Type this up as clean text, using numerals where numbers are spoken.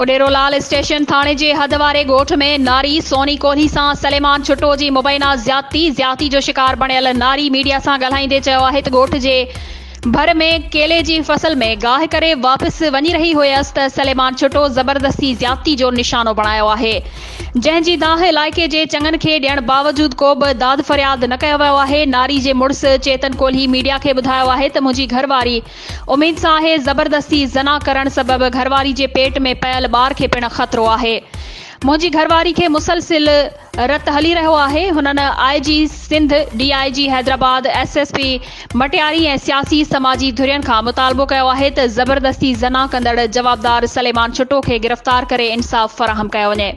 ओडेरोलाल station थाणे जे हद वारे ॻोठ में नारी सोनी कोहली सां सलेमान छुटो जी मुबैना ज़्यादती जो शिकार बणियल नारी मीडिया सां ॻाल्हाईंदे चयो आहे त ॻोठ जे भर में केले जी फसल में गाह करे वापसि वञी रही हुयसि त सलेमान छुटो ज़बरदस्ती ज़्यादती जो निशानो बणायो आहे, जंहिंजी दाह इलाइक़े जे चङनि खे ॾियण बावजूद को बि दाद फरियाद न कयो वियो आहे। नारी जे मुड़ुस चेतन कोहली मीडिया खे ॿुधायो आहे त मुंहिंजी घरवारी उमीद सां आहे ज़बरदस्ती ज़ना करण सबबि घरवारी जे पेट में पयल ॿार खे पिणु ख़तरो आहे। मुंहिंजी घरवारी खे मुसलसिल रत हली रहियो आहे। हुननि IG Sindh, DIG Hyderabad, SSP Matiari ऐं सियासी समाजी धुरियुनि खां मुतालबो कयो आहे त ज़बरदस्ती ज़ना कंदड़ जवाबदार सलेमान छुटो खे गिरफ़्तार करे इंसाफ़ फ़राहम कयो वञे।